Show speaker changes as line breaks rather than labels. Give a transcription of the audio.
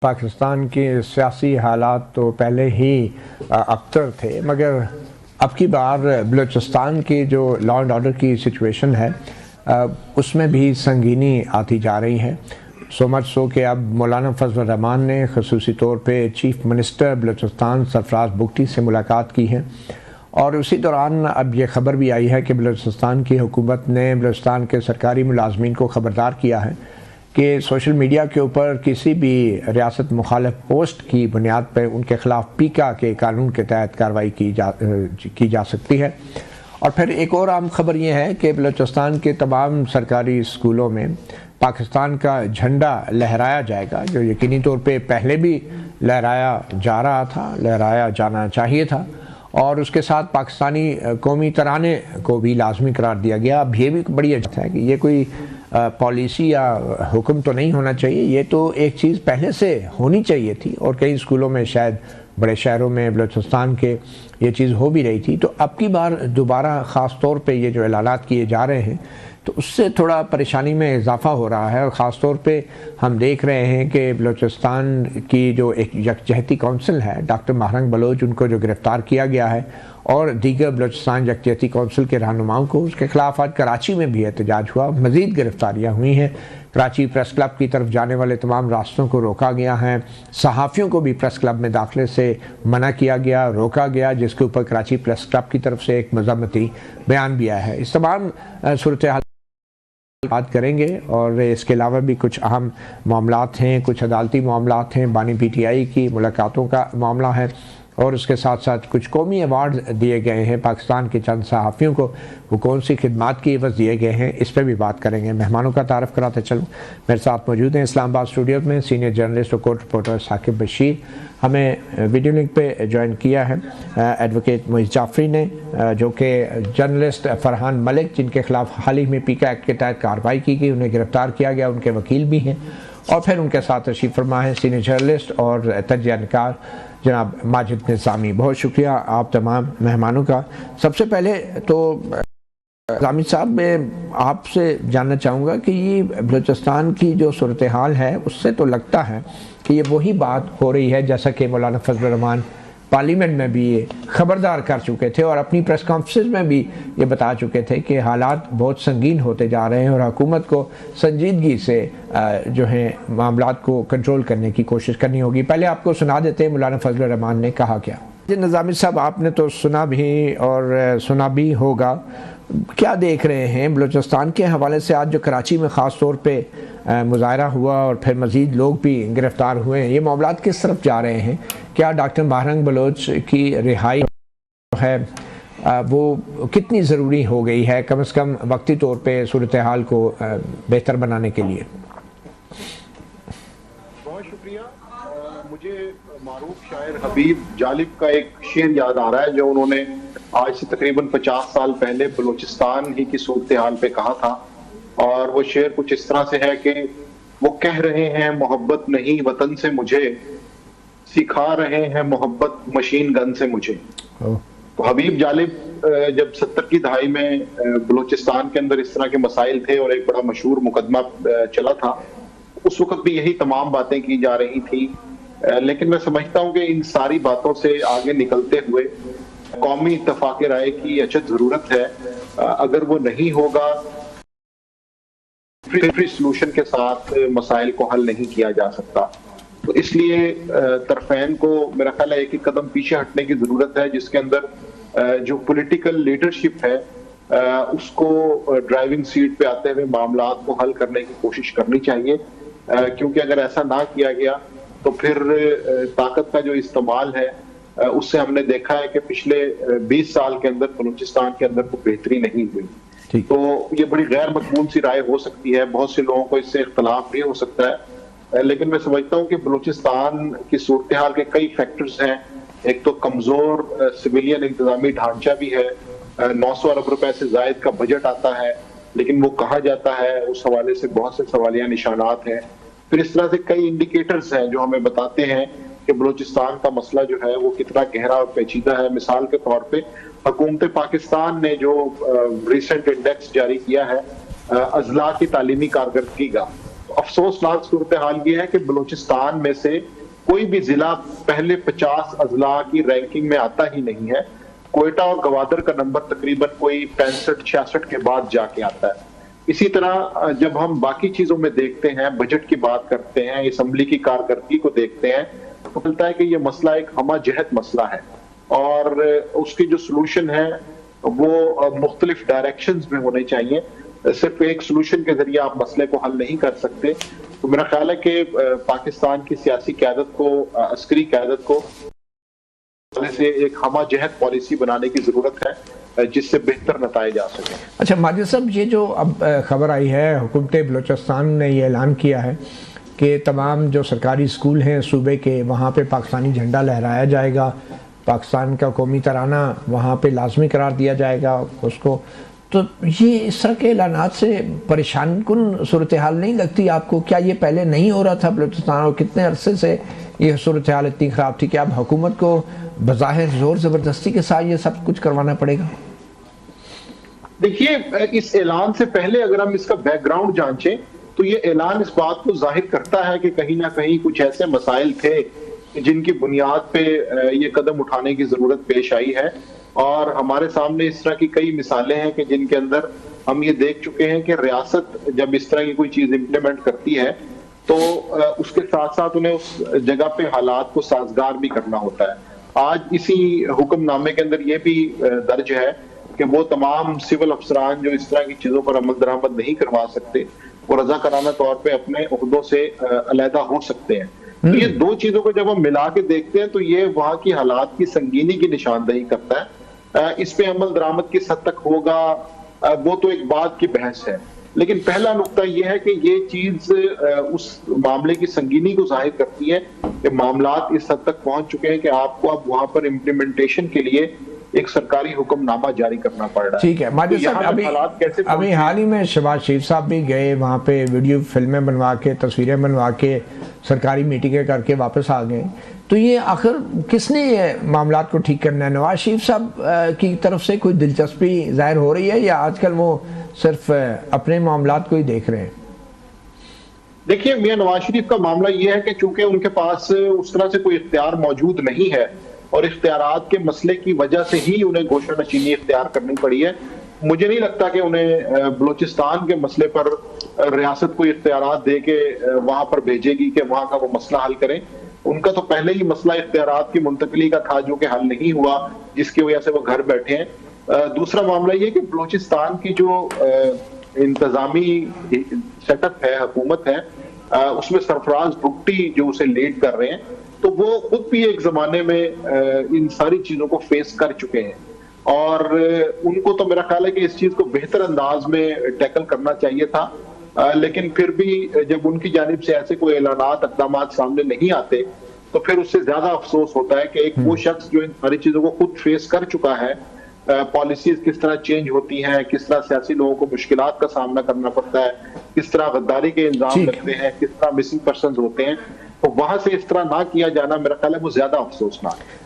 پاکستان کے سیاسی حالات تو پہلے ہی ابتر تھے، مگر اب کی بار بلوچستان کی جو لا اینڈ آرڈر کی سچویشن ہے اس میں بھی سنگینی آتی جا رہی ہے. سو مچ سو کہ اب مولانا فضل الرحمان نے خصوصی طور پہ چیف منسٹر بلوچستان سرفراز بگٹی سے ملاقات کی ہے، اور اسی دوران اب یہ خبر بھی آئی ہے کہ بلوچستان کی حکومت نے بلوچستان کے سرکاری ملازمین کو خبردار کیا ہے کہ سوشل میڈیا کے اوپر کسی بھی ریاست مخالف پوسٹ کی بنیاد پہ ان کے خلاف پیکا کے قانون کے تحت کارروائی کی جا سکتی ہے. اور پھر ایک اور اہم خبر یہ ہے کہ بلوچستان کے تمام سرکاری اسکولوں میں پاکستان کا جھنڈا لہرایا جائے گا، جو یقینی طور پہ پہلے بھی لہرایا جا رہا تھا، لہرایا جانا چاہیے تھا، اور اس کے ساتھ پاکستانی قومی ترانے کو بھی لازمی قرار دیا گیا. اب یہ بھی بڑی اچھا ہے کہ یہ کوئی پالیسی یا حکم تو نہیں ہونا چاہیے، یہ تو ایک چیز پہلے سے ہونی چاہیے تھی، اور کئی اسکولوں میں شاید بڑے شہروں میں بلوچستان کے یہ چیز ہو بھی رہی تھی. تو اب کی بار دوبارہ خاص طور پہ یہ جو اعلانات کیے جا رہے ہیں تو اس سے تھوڑا پریشانی میں اضافہ ہو رہا ہے، اور خاص طور پہ ہم دیکھ رہے ہیں کہ بلوچستان کی جو ایک یکجہتی کونسل ہے ڈاکٹر مہرنگ بلوچ، ان کو جو گرفتار کیا گیا ہے، اور دیگر بلوچستان یکجہتی کونسل کے رہنماؤں کو، اس کے خلاف آج کراچی میں بھی احتجاج ہوا. مزید گرفتاریاں ہوئی ہیں، کراچی پریس کلب کی طرف جانے والے تمام راستوں کو روکا گیا ہے، صحافیوں کو بھی پریس کلب میں داخلے سے منع کیا گیا، روکا گیا، جس کے اوپر کراچی پریس کلب کی طرف سے ایک مذمتی بیان بھی آیا ہے. اس تمام صورتحال بات کریں گے، اور اس کے علاوہ بھی کچھ اہم معاملات ہیں، کچھ عدالتی معاملات ہیں، بانی پی ٹی آئی کی ملاقاتوں کا معاملہ ہے، اور اس کے ساتھ ساتھ کچھ قومی ایوارڈ دیے گئے ہیں پاکستان کے چند صحافیوں کو، وہ کون سی خدمات کی عوض دیے گئے ہیں، اس پہ بھی بات کریں گے. مہمانوں کا تعارف کراتے چلوں. میرے ساتھ موجود ہیں اسلام آباد اسٹوڈیو میں سینئر جرنلسٹ اور کورٹ رپورٹر ثاقب بشیر. ہمیں ویڈیو لنک پہ جوائن کیا ہے ایڈوکیٹ معیز جعفری نے، جو کہ جرنلسٹ فرحان ملک، جن کے خلاف حال ہی میں پیکا ایکٹ کے تحت کارروائی کی گئی، انہیں گرفتار کیا گیا، ان کے وکیل بھی ہیں. اور پھر ان کے ساتھ تشریف فرما ہے سینئر جرنلسٹ اور تجزیہ نگار جناب ماجد نظامی. بہت شکریہ آپ تمام مہمانوں کا. سب سے پہلے تو نظامی صاحب، میں آپ سے جاننا چاہوں گا کہ یہ بلوچستان کی جو صورتحال ہے اس سے تو لگتا ہے کہ یہ وہی بات ہو رہی ہے جیسا کہ مولانا فضل الرحمان پارلیمنٹ میں بھی یہ خبردار کر چکے تھے، اور اپنی پریس کانفرنس میں بھی یہ بتا چکے تھے کہ حالات بہت سنگین ہوتے جا رہے ہیں، اور حکومت کو سنجیدگی سے جو ہیں معاملات کو کنٹرول کرنے کی کوشش کرنی ہوگی. پہلے آپ کو سنا دیتے ہیں مولانا فضل الرحمان نے کہا کیا. نظامی صاحب، آپ نے تو سنا بھی اور سنا بھی ہوگا، کیا دیکھ رہے ہیں بلوچستان کے حوالے سے؟ آج جو کراچی میں خاص طور پہ مظاہرہ ہوا اور پھر مزید لوگ بھی گرفتار ہوئے ہیں، یہ معاملات کس طرف جا رہے ہیں؟ کیا ڈاکٹر مہرنگ بلوچ کی رہائی ہے وہ کتنی ضروری ہو گئی ہے، کم از کم وقتی طور پہ صورتحال کو بہتر بنانے کے لیے؟
بہت شکریہ. مجھے معروف شاعر حبیب جالب کا ایک شعر یاد آ رہا ہے جو انہوں نے آج سے تقریباً 50 سال پہلے بلوچستان ہی کی صورتحال پہ کہا تھا، اور وہ شعر کچھ اس طرح سے ہے کہ وہ کہہ رہے ہیں محبت نہیں وطن سے مجھے، سکھا رہے ہیں محبت مشین گن سے مجھے. تو حبیب جالب جب 70 کی دہائی میں بلوچستان کے اندر اس طرح کے مسائل تھے اور ایک بڑا مشہور مقدمہ چلا تھا، اس وقت بھی یہی تمام باتیں کی جا رہی تھی. لیکن میں سمجھتا ہوں کہ ان ساری باتوں سے آگے نکلتے ہوئے قومی اتفاق رائے کی اچھا ضرورت ہے. اگر وہ نہیں ہوگا، فری سلوشن کے ساتھ مسائل کو حل نہیں کیا جا سکتا. تو اس لیے طرفین کو میرا خیال ہے ایک ایک قدم پیچھے ہٹنے کی ضرورت ہے، جس کے اندر جو پولیٹیکل لیڈرشپ ہے اس کو ڈرائیونگ سیٹ پہ آتے ہوئے معاملات کو حل کرنے کی کوشش کرنی چاہیے. کیونکہ اگر ایسا نہ کیا گیا تو پھر طاقت کا جو استعمال ہے اس سے ہم نے دیکھا ہے کہ پچھلے 20 سال کے اندر بلوچستان کے اندر کوئی بہتری نہیں ہوئی. تو یہ بڑی غیر مقبول سی رائے ہو سکتی ہے، بہت سے لوگوں کو اس سے اختلاف بھی ہو سکتا ہے، لیکن میں سمجھتا ہوں کہ بلوچستان کی صورتحال کے کئی فیکٹرز ہیں. ایک تو کمزور سویلین انتظامی ڈھانچہ بھی ہے، 900 ارب روپے سے زائد کا بجٹ آتا ہے، لیکن وہ کہاں جاتا ہے اس حوالے سے بہت سے سوالیہ نشانات ہیں. پھر اس طرح سے کئی انڈیکیٹرز ہیں جو ہمیں بتاتے ہیں کہ بلوچستان کا مسئلہ جو ہے وہ کتنا گہرا اور پیچیدہ ہے. مثال کے طور پہ حکومت پاکستان نے جو ریسنٹ انڈیکس جاری کیا ہے اضلاع کی تعلیمی کارکردگی کا، افسوسناک صورتحال یہ ہے کہ بلوچستان میں سے کوئی بھی ضلع پہلے 50 اضلاع کی رینکنگ میں آتا ہی نہیں ہے. کوئٹہ اور گوادر کا نمبر تقریباً کوئی 65-66 کے بعد جا کے آتا ہے. اسی طرح جب ہم باقی چیزوں میں دیکھتے ہیں، بجٹ کی بات کرتے ہیں، اسمبلی کی کارکردگی کو دیکھتے ہیں، تو ملتا ہے کہ یہ مسئلہ ایک ہمہ جہت مسئلہ ہے اور اس کی جو سلوشن ہے وہ مختلف ڈائریکشنز میں ہونے چاہیے. صرف ایک سلوشن کے ذریعے آپ مسئلے کو حل نہیں کر سکتے. تو میرا خیال ہے کہ پاکستان کی سیاسی قیادت کو، عسکری قیادت کو سے ایک ہمہ جہت پالیسی بنانے کی ضرورت ہے جس سے بہتر نتائج آ سکیں.
اچھا ماجد صاحب، یہ جو اب خبر آئی ہے، حکومت بلوچستان نے یہ اعلان کیا ہے کہ تمام جو سرکاری اسکول ہیں صوبے کے، وہاں پہ پاکستانی جھنڈا لہرایا جائے گا، پاکستان کا قومی ترانہ وہاں پہ لازمی قرار دیا جائے گا اس کو. تو یہ اس طرح کے اعلانات سے پریشان کن صورتحال نہیں لگتی آپ کو؟ کیا یہ پہلے نہیں ہو رہا تھا بلوچستان، اور کتنے عرصے سے یہ صورتحال اتنی خراب تھی کہ اب حکومت کو بظاہر زور زبردستی کے ساتھ یہ سب کچھ کروانا پڑے گا؟
دیکھیے، اس اعلان سے پہلے اگر ہم اس کا بیک گراؤنڈ جانچیں تو یہ اعلان اس بات کو ظاہر کرتا ہے کہ کہیں نہ کہیں کچھ ایسے مسائل تھے جن کی بنیاد پہ یہ قدم اٹھانے کی ضرورت پیش آئی ہے. اور ہمارے سامنے اس طرح کی کئی مثالیں ہیں کہ جن کے اندر ہم یہ دیکھ چکے ہیں کہ ریاست جب اس طرح کی کوئی چیز امپلیمنٹ کرتی ہے تو اس کے ساتھ ساتھ انہیں اس جگہ پہ حالات کو سازگار بھی کرنا ہوتا ہے. آج اسی حکم نامے کے اندر یہ بھی درج ہے کہ وہ تمام سول افسران جو اس طرح کی چیزوں پر عمل درآمد نہیں کروا سکتے، وہ رضاکارانہ طور پہ اپنے عہدوں سے علیحدہ ہو سکتے ہیں. یہ دو چیزوں کو جب ہم ملا کے دیکھتے ہیں تو یہ وہاں کی حالات کی سنگینی کی نشاندہی کرتا ہے. اس پہ عمل درآمد کس حد تک ہوگا وہ تو ایک بات کی بحث ہے، لیکن پہلا نقطہ یہ ہے کہ یہ چیز اس معاملے کی سنگینی کو ظاہر کرتی ہے کہ معاملات اس حد تک پہنچ چکے ہیں کہ آپ کو اب وہاں پر امپلیمنٹیشن کے لیے ایک سرکاری حکم نامہ جاری کرنا پڑ رہا ہے.
ٹھیک ہے ماجد صاحب، ابھی حال ہی میں شہباز شریف صاحب بھی گئے وہاں پہ، ویڈیو فلمیں بنوا کے، تصویریں بنوا کے، سرکاری میٹنگیں کر کے واپس آ گئے. تو یہ آخر کس نے یہ معاملات کو ٹھیک کرنا ہے؟ نواز شریف صاحب کی طرف سے کوئی دلچسپی ظاہر ہو رہی ہے یا آج کل وہ صرف اپنے معاملات کو ہی دیکھ رہے ہیں؟
دیکھیے، میاں نواز شریف کا معاملہ یہ ہے کہ چونکہ ان کے پاس اس طرح سے کوئی اختیار موجود نہیں ہے اور اختیارات کے مسئلے کی وجہ سے ہی انہیں گوشہ نشینی اختیار کرنی پڑی ہے. مجھے نہیں لگتا کہ انہیں بلوچستان کے مسئلے پر ریاست کوئی اختیارات دے کے وہاں پر بھیجے گی کہ وہاں کا وہ مسئلہ حل کریں. ان کا تو پہلے ہی مسئلہ اختیارات کی منتقلی کا تھا جو کہ حل نہیں ہوا، جس کی وجہ سے وہ گھر بیٹھے ہیں. دوسرا معاملہ یہ کہ بلوچستان کی جو انتظامی سیٹ اپ ہے، حکومت ہے، اس میں سرفراز بگٹی جو اسے لیڈ کر رہے ہیں، تو وہ خود بھی ایک زمانے میں ان ساری چیزوں کو فیس کر چکے ہیں اور ان کو تو میرا خیال ہے کہ اس چیز کو بہتر انداز میں ٹیکل کرنا چاہیے تھا. لیکن پھر بھی جب ان کی جانب سے ایسے کوئی اعلانات، اقدامات سامنے نہیں آتے تو پھر اس سے زیادہ افسوس ہوتا ہے کہ ایک وہ شخص جو ان ساری چیزوں کو خود فیس کر چکا ہے، پالیسیز کس طرح چینج ہوتی ہیں، کس طرح سیاسی لوگوں کو مشکلات کا سامنا کرنا پڑتا ہے، کس طرح غداری کے الزام لگتے ہیں، کس طرح مسنگ پرسنز ہوتے ہیں، تو وہاں سے اس طرح نہ کیا جانا میرا خیال ہے وہ زیادہ افسوسناک ہے.